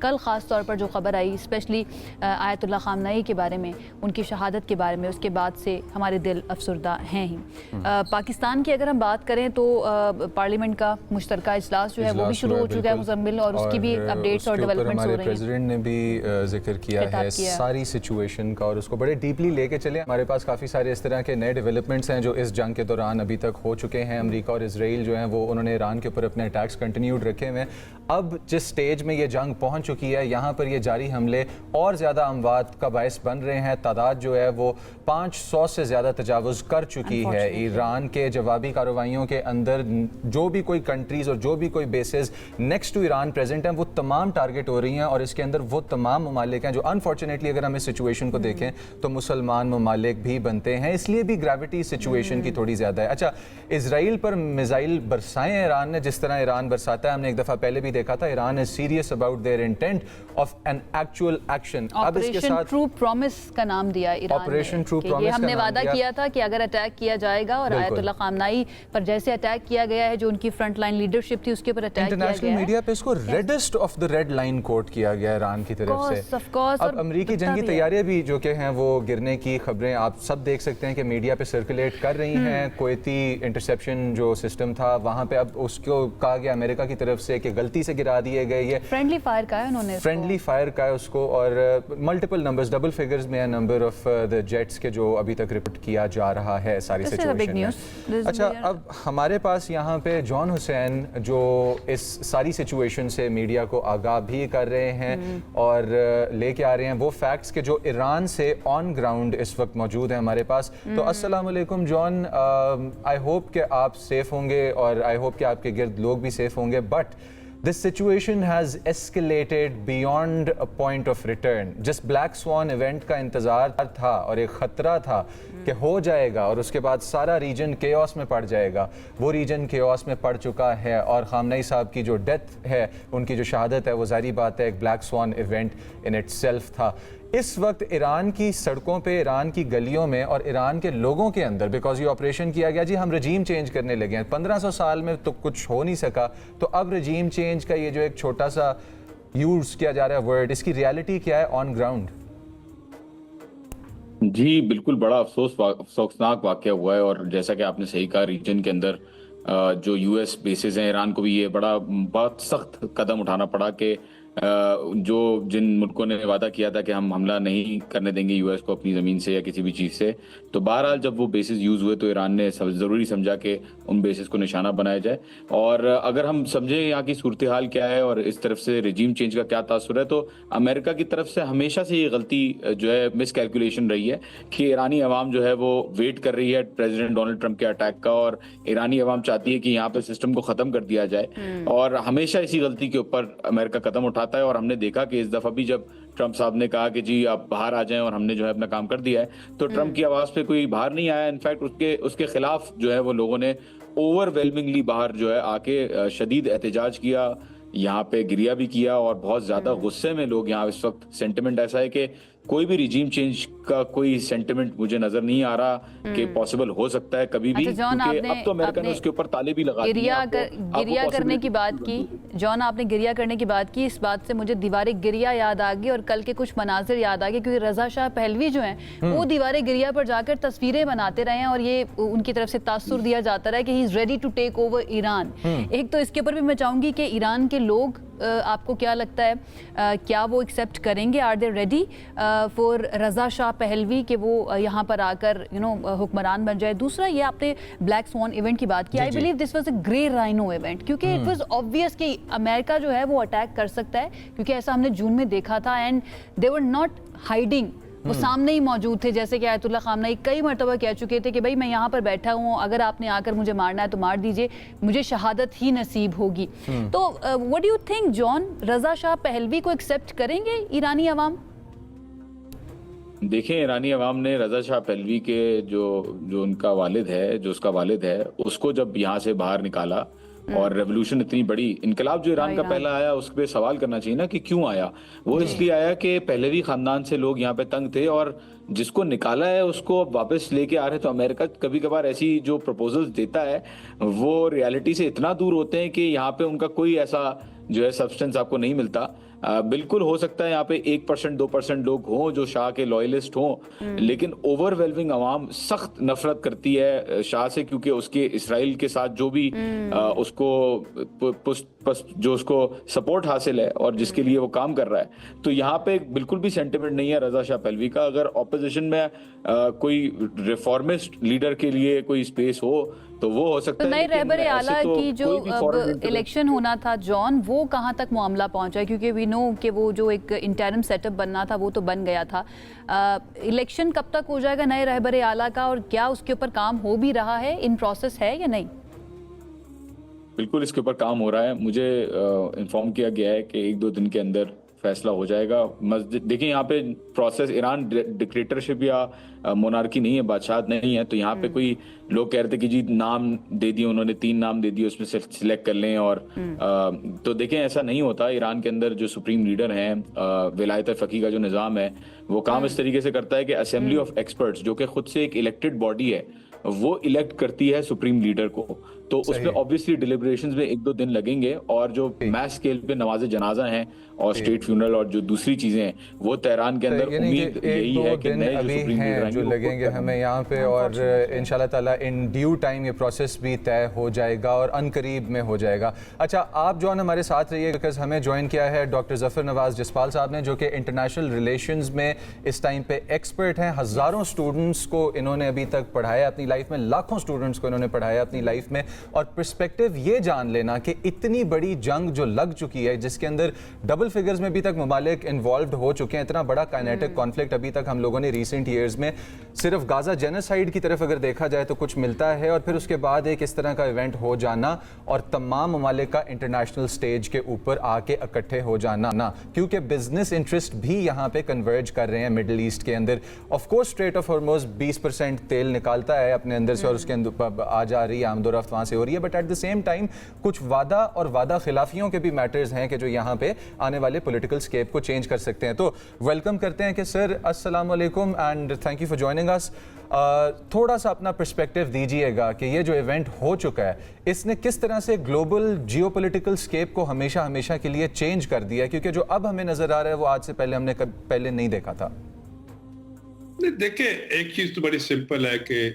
کل خاص طور پر جو خبر آئی اسپیشلی آیت اللہ خامنئی کے بارے میں، ان کی شہادت کے بارے میں، اس کے بعد سے ہمارے دل افسردہ ہیں ہی۔ پاکستان کی اگر ہم بات کریں تو پارلیمنٹ کا مشترکہ اجلاس جو ہے وہ بھی شروع ہو چکا ہے مزمل، اور اس کی بھی اپڈیٹس اور ڈیولپمنٹس ہو رہی ہیں۔ ہمارے پریزیڈنٹ نے بھی ذکر کیا ہے ساری سچویشن کا، اور اس کو بڑے ڈیپلی لے کے چلے۔ ہمارے پاس کافی سارے اس طرح کے نئے ڈیولپمنٹس ہیں جو اس جنگ کے دوران ابھی تک ہو چکے ہیں۔ امریکہ اور اسرائیل جو ہیں وہ انہوں نے ایران کے اوپر اپنے اٹیکس کنٹینیوڈ رکھے ہوئے ہیں۔ اب جس سٹیج میں یہ جنگ پہنچ چکی ہے، یہاں پر یہ جاری حملے اور زیادہ اموات کا باعث بن رہے ہیں۔ تعداد جو ہے وہ 500 سے زیادہ تجاوز کر چکی ہے۔ ایران کے جوابی کارروائیوں کے اندر جو بھی کوئی کنٹریز اور جو بھی کوئی bases next to Iran present ہیں وہ تمام ٹارگٹ ہو رہی ہیں، اور اس کے اندر وہ تمام ممالک ہیں جو انفارچونیٹلی اگر ہم اس سچویشن کو دیکھیں تو مسلمان ممالک بھی بنتے ہیں، اس لیے بھی گریوٹی سچویشن کی تھوڑی زیادہ ہے۔ اچھا، اسرائیل پر میزائل برسائے ہیں ایران نے، جس طرح ایران برساتا ہے ہم نے ایک دفعہ پہلے بھی دیکھا تھا۔ Iran is serious about their intent of an actual action. اب اس کے ساتھ ٹرو پرومس کا نام دیا ایران آپریشن ٹرو نے، پرومس کہ ہم نے وعدہ کیا تھا کہ اگر اٹیک کیا جائے گا، اور آیت اللہ خامنئی پر جیسے اٹیک کیا گیا ہے، جو ان کی فرنٹ لائن لیڈرشپ تھی اس کے اوپر اٹیک کیا گیا ہے، انٹرنیشنل میڈیا پہ اس کو ریڈسٹ آف دی ریڈ لائن کوٹ کیا گیا ایران کی طرف سے۔ اب امریکی جنگی تیاریاں بھی جو کہ ہیں وہ گرنے کی خبریں آپ سب دیکھ سکتے ہیں کہ میڈیا پہ سرکولیٹ کر رہی ہیں۔ کویتی انٹرسیپشن جو سسٹم تھا وہاں پہ اب اس کو کہا گیا امریکہ کی طرف سے کہ غلطی سے گرا دیے گئے، یہ فرینڈلی فائر کا ہے، انہوں نے فرینڈلی فائر کا ہے اس کو، اور ملٹیپل نمبرز ڈبل فگرز میں نمبر آف دی جیٹس کے جو ابھی تک رپورٹ کیا جا رہا ہے ساری سچویشن میں۔ اچھا، اب ہمارے پاس یہاں پہ جان حسین جو اس ساری سچویشن سے میڈیا کو آگاہ بھی کر رہے ہیں اور لے کے آ رہے ہیں وہ فیکٹس کہ جو ایران سے آن گراؤنڈ اس وقت موجود ہیں ہمارے پاس۔ تو السلام علیکم جان، آئی ہوپ کہ آپ سیف ہوں گے اور آئی ہوپ کہ آپ کے گرد لوگ بھی سیف ہوں گے، but this situation has escalated beyond a point of return۔ جس بلیک سوان ایونٹ کا انتظار تھا اور ایک خطرہ تھا کہ ہو جائے گا اور اس کے بعد سارا ریجن کیوس میں پڑ جائے گا، وہ ریجن کیوس میں پڑ چکا ہے، اور خامنئی صاحب کی جو ڈیتھ ہے، ان کی جو شہادت ہے، وہ ظاہری بات ہے ایک black swan event in itself تھا۔ اس وقت ایران کی سڑکوں پہ، ایران کی گلیوں میں اور ایران کے لوگوں کے اندر، بیکاز یہ آپریشن کیا گیا جی ہم رجیم چینج کرنے لگے ہیں، 1500 سال میں تو کچھ ہو نہیں سکا، تو اب رجیم چینج کا یہ جو ایک چھوٹا سا یوز کیا جا رہا ہے ورڈ، اس کی ریالٹی کیا ہے آن گراؤنڈ؟ جی بالکل، بڑا افسوسناک واقعہ ہوا ہے، اور جیسا کہ آپ نے صحیح کہا ریجن کے اندر جو یو ایس بیسز ہیں، ایران کو بھی یہ بہت سخت قدم اٹھانا پڑا کہ جن ملکوں نے وعدہ کیا تھا کہ ہم حملہ نہیں کرنے دیں گے یو ایس کو اپنی زمین سے یا کسی بھی چیز سے، تو بہرحال جب وہ بیسز یوز ہوئے تو ایران نے ضروری سمجھا کہ ان بیسز کو نشانہ بنایا جائے۔ اور اگر ہم سمجھیں یہاں کی صورتحال کیا ہے اور اس طرف سے رجیم چینج کا کیا تاثر ہے، تو امریکہ کی طرف سے ہمیشہ سے یہ غلطی جو ہے مس کیلکولیشن رہی ہے کہ ایرانی عوام جو ہے وہ ویٹ کر رہی ہے پریزیڈنٹ ڈونلڈ ٹرمپ کے اٹیک کا، اور ایرانی عوام چاہتی ہے کہ یہاں پہ سسٹم کو ختم کر دیا جائے، اور ہمیشہ اسی غلطی کے اوپر امریکہ قدم اٹھاتا ہے۔ اور ہم نے دیکھا کہ اس دفعہ بھی جب ٹرمپ صاحب نے کہا کہ جی آپ باہر آ جائیں اور ہم نے جو ہے اپنا کام کر دیا ہے، تو ٹرمپ کی آواز پہ کوئی باہر نہیں آیا، انفیکٹ اس کے خلاف جو ہے وہ لوگوں نے اوور ویلمنگلی باہر جو ہے آ کے شدید احتجاج کیا، یہاں پہ گریا بھی کیا، اور بہت زیادہ غصے میں لوگ یہاں اس وقت سینٹیمنٹ ایسا ہے کہ کوئی بھی ریجیم چینج کا کوئی سینٹیمنٹ مجھے نظر نہیں آ رہا کہ پاسبل ہو سکتا ہے کبھی بھی، کیونکہ اب تو امریکہ نے اس کے اوپر تالے بھی لگا دیے ہیں۔ گریا کرنے کی بات کی جان، آپ نے گریا کرنے کی بات کی، اس بات سے مجھے دیوار گریا یاد آ گئی اور کل کے کچھ مناظر یاد آ گئے، کیونکہ رضا شاہ پہلوی جو ہیں وہ دیوار گریا پر جا کر تصویریں بناتے رہے ہیں، اور یہ ان کی طرف سے تاثر دیا جاتا رہا ہے کہ he is ready to take over Iran. ایک تو اس کے اوپر بھی میں چاہوں گی کہ ایران کے لوگ آپ کو کیا لگتا ہے کیا وہ ایکسیپٹ کریں گے، آر دے ریڈی فور رضا شاہ پہلوی کہ وہ یہاں پر آ کر حکمران بن جائے؟ دوسرا یہ آپ نے بلیک سوان ایونٹ کی بات کی، I believe this was a grey rhino event, کیونکہ اٹ واز آبویس کہ امریکہ جو ہے وہ اٹیک کر سکتا ہے، کیونکہ ایسا ہم نے جون میں دیکھا تھا، and they were not hiding, وہ سامنے ہی موجود تھے، جیسے کہ آیت اللہ خامنئی کئی مرتبہ کہہ چکے تھے کہ بھائی میں یہاں پر بیٹھا ہوں، اگر آپ نے آ کر مجھے مارنا ہے تو مار دیجئے، مجھے شہادت ہی نصیب ہوگی۔ تو what do you think جان، رضا شاہ پہلوی کو ایکسیپٹ کریں گے ایرانی عوام؟ دیکھیں، ایرانی عوام نے رضا شاہ پہلوی کے جو ان کا والد ہے، جو اس کا والد ہے، اس کو جب یہاں سے باہر نکالا، اور ریولوشن اتنی بڑی انقلاب جو ایران کا پہلا آیا، اس پہ سوال کرنا چاہیے نا کہ کیوں آیا؟ وہ اس لیے آیا کہ پہلوی خاندان سے لوگ یہاں پہ تنگ تھے، اور جس کو نکالا ہے اس کو واپس لے کے آ رہے۔ تو امریکہ کبھی کبھار ایسی جو پروپوزلز دیتا ہے وہ ریالٹی سے اتنا دور ہوتے ہیں کہ یہاں پہ ان کا کوئی ایسا جو ہے سبسٹنس آپ کو نہیں ملتا۔ بالکل ہو سکتا ہے یہاں پہ 1% 2% لوگ ہوں جو شاہ کے لوئلسٹ ہوں، لیکن اوور ویلمنگ عوام سخت نفرت کرتی ہے شاہ سے، کیونکہ اس کے اسرائیل کے ساتھ جو بھی اس کو جو اس کو سپورٹ حاصل ہے اور جس کے لیے وہ کام کر رہا ہے، تو یہاں پہ بالکل بھی سینٹیمنٹ نہیں ہے رضا شاہ پہلوی کا. اگر اپوزیشن میں کوئی ریفارمسٹ لیڈر کے لیے کوئی اسپیس ہو تو وہ ہو سکتا ہے. نئے رہبر اعلیٰ کی جو اب الیکشن ہونا تھا جان، وہ کہاں تک معاملہ پہنچا ہے؟ کیونکہ وی نو کہ وہ جو ایک انٹرم سیٹ اپ بننا تھا وہ تو بن گیا تھا. الیکشن کب تک ہو جائے گا نئے رہبر اعلیٰ کا، اور کیا اس کے اوپر کام ہو بھی رہا ہے، ان پروسیس ہے یا نہیں؟ بالکل اس کے اوپر کام ہو رہا ہے. مجھے انفارم کیا گیا ہے کہ 1-2 دن کے اندر فیصلہ ہو جائے گا. دیکھیں یہاں پہ پروسیس، ایران ڈکٹیٹرشپ یا مونارکی نہیں ہے، بادشاہت نہیں ہے، تو یہاں پہ کوئی لوگ کہہ رہے تھے کہ جی نام دے دیے انہوں نے، 3 نام دے دیے، اس میں سے سلیکٹ کر لیں. اور تو دیکھیں ایسا نہیں ہوتا. ایران کے اندر جو سپریم لیڈر ہیں، ولایت فقیہ کا جو نظام ہے، وہ کام اس طریقے سے کرتا ہے کہ اسمبلی آف ایکسپرٹس، جو کہ خود سے ایک الیکٹڈ باڈی ہے، وہ الیکٹ کرتی ہے سپریم لیڈر کو. تو اس میں obviously deliberations میں 1-2 دن لگیں گے، اور جو میس اسکیل پہ نماز جنازہ ہیں اور اسٹیٹ فیونرل اور جو دوسری چیزیں ہیں، وہ تہران کے اندر امید یہی ہے کہ نئے جو سپریم لیڈر جو لگیں گے ہمیں یہاں پہ، اور انشاءاللہ تعالیٰ ان ڈیو ٹائم یہ پروسیس بھی طے ہو جائے گا اور ان قریب میں ہو جائے گا. اچھا آپ جو ہمارے ساتھ رہیے، بیکاز ہمیں جوائن کیا ہے ڈاکٹر ظفر نواز جسپال صاحب نے، جو کہ انٹرنیشنل ریلیشنز میں اس ٹائم پہ ایکسپرٹ ہیں. ہزاروں اسٹوڈنٹس کو انہوں نے ابھی تک پڑھایا اپنی لائف میں، لاکھوں اسٹوڈنٹس کو انہوں نے پڑھایا اپنی لائف میں. اور پرسپیکٹو یہ جان لینا کہ اتنی بڑی جنگ جو لگ چکی ہے، جس کے اندر ڈبل فگرز میں ابھی تک ممالک انوالوڈ ہو چکے ہیں، اتنا بڑا کائنیٹک کانفلکٹ ابھی تک ہم لوگوں نے ریسنٹ ایئرز میں صرف غازہ جینوسائیڈ کی طرف اگر دیکھا جائے تو کچھ ملتا ہے، اور پھر اس کے بعد ایک اس طرح کا ایونٹ ہو جانا اور تمام ممالک کا انٹرنیشنل سٹیج کے اوپر آ کے اکٹھے ہو جانا، کیونکہ بزنس انٹرسٹ بھی یہاں پہ کنورج کر رہے ہیں مڈل ایسٹ کے اندر. آف کورس اسٹریٹ آف ہارموز 20% تیل نکالتا ہے اپنے اندر سے، اور اس کے اندر آ جا رہی ہے، آمد و رفت وہاں سے ہو رہی ہے، but at the same time کچھ وعدہ اور وعدہ خلافیوں کے بھی میٹرز ہیں کہ جو یہاں پہ آنے والے پولیٹیکل اسکیپ کو چینج کر سکتے ہیں. تو ویلکم کرتے ہیں کہ سر السلام علیکم and thank you for joining اس. تھوڑا سا اپنا پرسپیکٹو دیجیے گا کہ یہ جو ایونٹ ہو چکا ہے، اس نے کس طرح سے گلوبل جیو پولیٹیکل اسکیپ کو ہمیشہ کے لیے چینج کر دیا ہے، کیونکہ جو اب ہمیں نظر آ رہا ہے وہ آج سے پہلے ہم نے پہلے نہیں دیکھا تھا. دیکھیں ایک چیز تو بڑی سمپل ہے کہ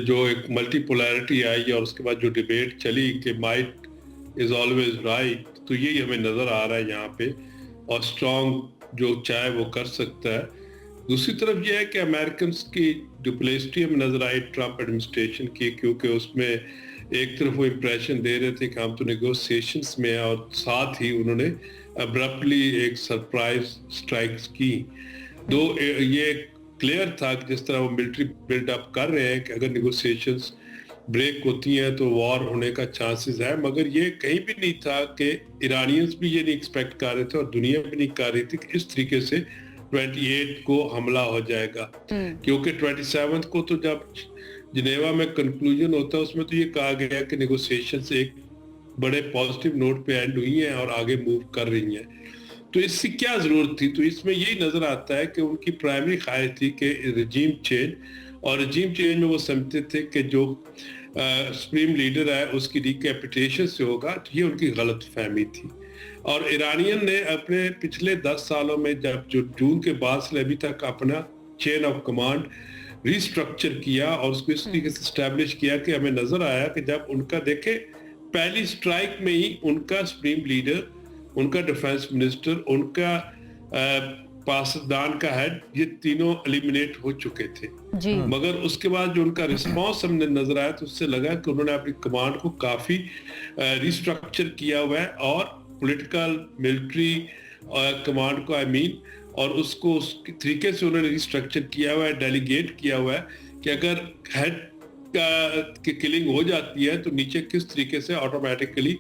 جو ایک ملٹی پولیرٹی آئی اور اس کے بعد جو ڈیبیٹ چلی کہ مائٹ از آلویز رائٹ، تو یہی ہمیں نظر آ رہا ہے یہاں پہ، اور اسٹرانگ جو چاہے وہ کر سکتا ہے. دوسری طرف یہ ہے کہ امریکنز کی ڈپلیسٹی ہمیں نظر آئی ٹرمپ ایڈمنسٹریشن کی، کیونکہ اس میں ایک طرف وہ امپریشن دے رہے تھے کہ ہم تو نیگوسیشنز میں ہیں، اور ساتھ ہی انہوں نے ابرپٹلی ایک سرپرائز سٹرائکس کی. یہ کلیئر تھا کہ جس طرح وہ ملٹری بلڈ اپ کر رہے ہیں کہ اگر نیگوسیشنز بریک ہوتی ہیں تو وار ہونے کا چانسز ہے، مگر یہ کہیں بھی نہیں تھا کہ ایرانینز بھی یہ نہیں ایکسپیکٹ کر رہے تھے اور دنیا بھی نہیں کر رہی تھی کہ اس طریقے سے 28 کو حملہ ہو جائے گا. کیونکہ 27 کو تو جب جنیوا میں کنکلوژن ہوتا ہے اس میں تو یہ کہا گیا کہ نیگوسیشنز ایک بڑے پازیٹیو نوٹ پہ اینڈ ہوئی ہیں اور آگے موو کر رہی ہیں. تو اس سے کیا ضرورت تھی؟ تو اس میں یہی نظر آتا ہے کہ ان کی پرائمری خواہش تھی کہ رجیم چینج، اور رجیم چینج میں وہ سمجھتے تھے کہ جو سپریم لیڈر ہے اس کی ریکیپیٹیشن سے ہوگا. تو یہ ان کی غلط فہمی تھی. اور ایرانین نے اپنے پچھلے 10 سالوں میں جب جو جون کے بعد سے ابھی تک اپنا چین آف کمانڈ ریسٹرکچر کیا اور اس کو اس طریقے سے اسٹیبلش کیا کہ ہمیں نظر آیا کہ جب ان کا دیکھیں پہلی سٹرائک میں ہی ان کا سپریم لیڈر، ان کا ڈیفنس منسٹر، ان کا پاسدان کا ہیڈ، یہ تینوں ایلیمنیٹ ہو چکے تھے. مگر اس کے بعد جو ان کا رسپانس ہم نے نظر آیا تو اس سے لگا کہ انہوں نے اپنی کمانڈ کو کافی ریسٹرکچر کیا ہوا ہے، اور پولیٹیکل ملٹری کمانڈ کو اور اس کو اس طریقے سے انہوں نے ریسٹرکچر کیا ہوا ہے، ڈیلیگیٹ کیا ہوا ہے کہ اگر ہیڈ کی کلنگ ہو جاتی ہے تو نیچے کس طریقے سے automatically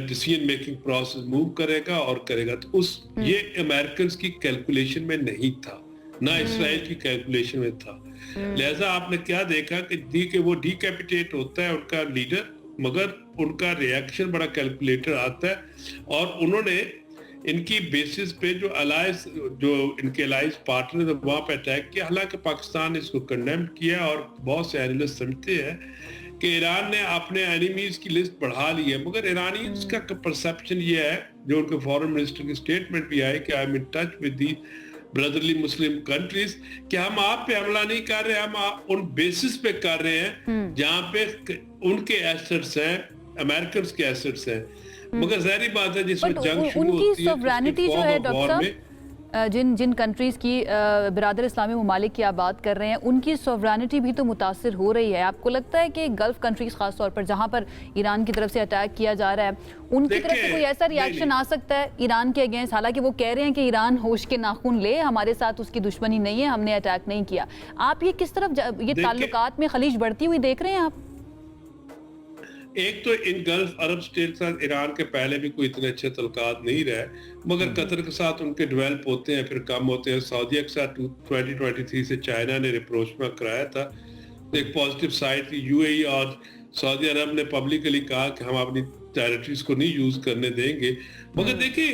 decision making process move کرے گا اور کرے گا. تو یہ امریکنز کی کیلکولیشن میں نہیں تھا، نہ اسرائیل کی کیلکولیشن میں تھا. لہٰذا آپ نے کیا دیکھا کہ وہ ڈیکیپیٹیٹ ہوتا ہے ان کا لیڈر، مگر ان کا ریئیکشن بڑا کیلکولیٹر آتا ہے، اور انہوں نے ان کی بیسس پہ جو الائز، جو ان کے الائز پارٹنر وہاں پہ اٹیک کیا. حالانکہ پاکستان نے اس کو کنڈیم کیا، اور بہت سے اینالسٹ سمجھتے ہیں کہ ایران نے اپنے اینیمیز کی لسٹ بڑھا لی ہے, مگر ایرانیز کا پرسپشن یہ ہے, جو ان کے فورن منسٹر کی سٹیٹمنٹ بھی آئے کہ I am in touch with the brotherly Muslim countries, کہ ہم آپ پہ حملہ نہیں کر رہے, ہم ان بیسس پہ کر رہے ہیں جہاں پہ ان کے ایسٹس ہیں, امریکنز کے ایسٹس ہیں. مگر ظاہری بات ہے جس میں جنگ شروع ہوتی ہے ان کی جو ہے ڈاکٹر صاحب, جن کنٹریز کی برادر اسلامی ممالک کی آپ بات کر رہے ہیں, ان کی سوورینٹی بھی تو متاثر ہو رہی ہے. آپ کو لگتا ہے کہ گلف کنٹریز خاص طور پر جہاں پر ایران کی طرف سے اٹیک کیا جا رہا ہے, ان کی طرف سے کوئی ایسا ریاکشن آ سکتا ہے ایران کے اگینسٹ؟ حالانکہ وہ کہہ رہے ہیں کہ ایران ہوش کے ناخن لے, ہمارے ساتھ اس کی دشمنی نہیں ہے, ہم نے اٹیک نہیں کیا. آپ یہ کس طرف یہ تعلقات میں خلیج بڑھتی ہوئی دیکھ رہے ہیں آپ؟ ایک تو ان گلف عرب سٹیٹ کے ساتھ ایران کے پہلے بھی کوئی اتنے اچھے تعلقات نہیں رہے, مگر قطر کے ساتھ ان کے ڈیولپ ہوتے ہیں پھر کم ہوتے ہیں. سعودیہ کے ساتھ 2023 سے چائنا نے ریپروچمنٹ کرایا تھا, ایک پازیٹیو سائڈ تھی. یو اے ای اور سعودی عرب نے پبلکلی کہا کہ ہم اپنی ٹیریٹریز کو نہیں یوز کرنے دیں گے. مگر دیکھیں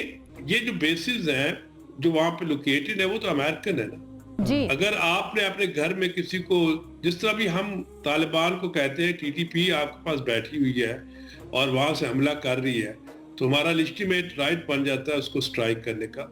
یہ جو بیسز ہیں جو وہاں پہ لوکیٹڈ ہے وہ تو امریکن ہے نا. اگر آپ نے اپنے گھر میں کسی کو, جس طرح بھی ہم طالبان کو کہتے ہیں ٹی ٹی پی آپ کے پاس بیٹھی ہوئی ہے اور وہاں سے حملہ کر رہی ہے, تو ہمارا لیجٹیمیٹ رائٹ بن جاتا ہے اس کو سٹرائک کرنے کا.